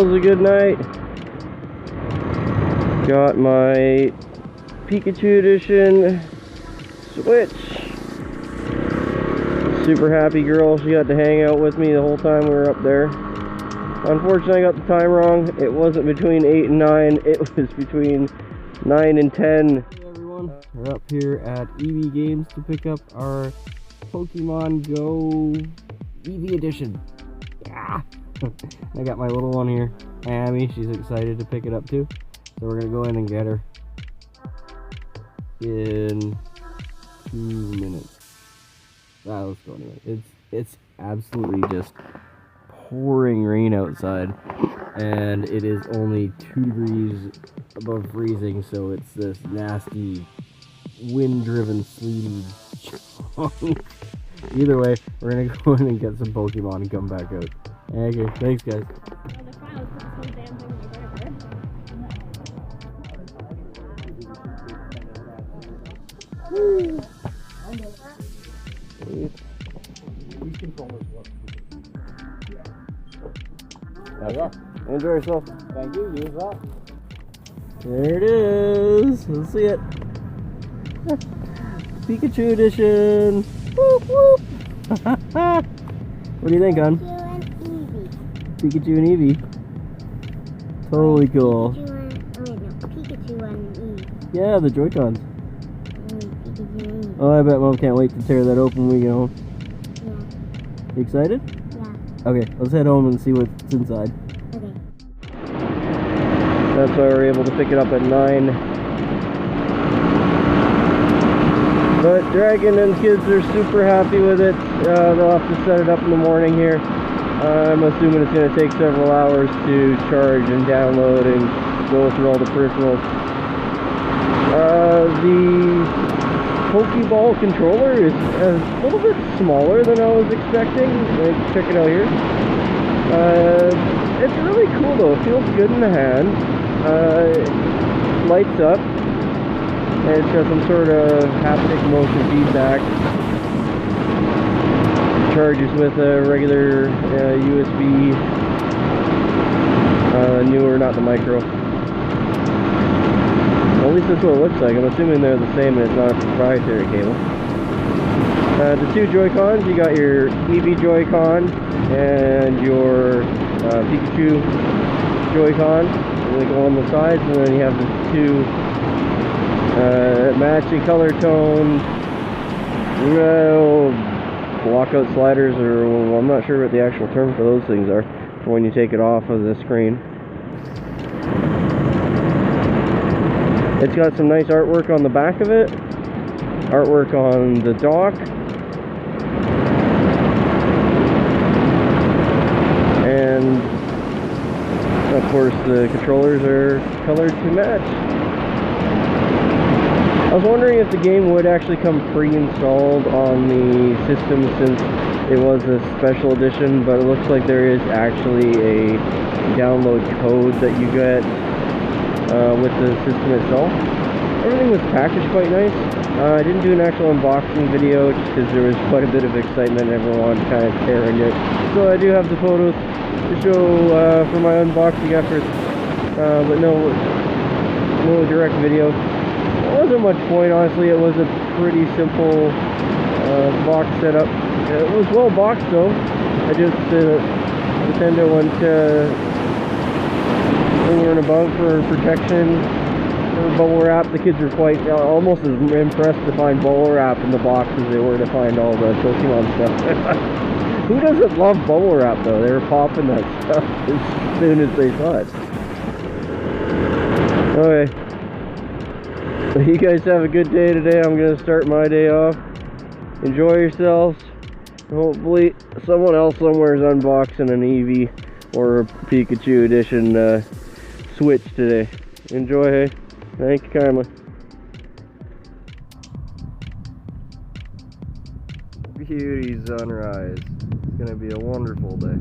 was a good night. Got my Pikachu Edition Switch. Super happy girl. She got to hang out with me the whole time we were up there. Unfortunately, I got the time wrong. It wasn't between 8 and 9. It was between 9 and 10. Hey everyone, we're up here at EV Games to pick up our Pokemon Go EV Edition. Yeah. I got my little one here, Amy. She's excited to pick it up too. So we're gonna go in and get her in 2 minutes. Let's go anyway. It's absolutely just pouring rain outside, and it is only 2 degrees above freezing, so it's this nasty wind-driven sleety chunk. Either way, we're gonna go in and get some Pokemon and come back out. Okay, thanks guys. These controllers work. Okay. Enjoy yourself. Thank you, use that. There it is. Let's see it. Pikachu Edition. Whoop whoop. What do you think, hon? Pikachu and Eevee. Totally cool. Pikachu and Eevee. Yeah, the Joy-Cons. Oh, I bet Mom can't wait to tear that open when we get home. Yeah. You excited? Yeah. Okay, let's head home and see what's inside. Okay. That's why we were able to pick it up at 9. But Dragon and kids are super happy with it. They'll have to set it up in the morning here. I'm assuming it's going to take several hours to charge and download and go through all the peripherals. The Pokeball controller is a little bit smaller than I was expecting. Check it out here. It's really cool though. It feels good in the hand. Lights up. And it's got some sort of haptic motion feedback. Charges with a regular USB. Newer, not the micro. At least that's what it looks like. I'm assuming they're the same and it's not a proprietary cable. The 2 Joy-Cons, you got your Eevee Joy-Con and your Pikachu Joy-Con. They go on the sides, and then you have the 2 matching color tone lockout sliders, or well, I'm not sure what the actual term for those things are, for when you take it off of the screen. It's got some nice artwork on the back of it, artwork on the dock, and of course the controllers are colored to match. I was wondering if the game would actually come pre-installed on the system since it was a special edition, but it looks like there is actually a download code that you get with the system itself. Everything was packaged quite nice. I didn't do an actual unboxing video just because there was quite a bit of excitement and everyone kind of tearing it. So I do have the photos to show for my unboxing efforts, but no direct video. There wasn't much point, honestly. It was a pretty simple box setup. It was well boxed though. I just Nintendo went over and above for protection, for bubble wrap. The kids were quite almost as impressed to find bubble wrap in the box as they were to find all the Pokemon stuff. Who doesn't love bubble wrap though? They were popping that stuff as soon as they saw it. Okay. You guys have a good day today. I'm going to start my day off. Enjoy yourselves. Hopefully someone else somewhere is unboxing an Eevee or a Pikachu Edition Switch today. Enjoy, hey. Thank you kindly. Beauty sunrise. It's going to be a wonderful day.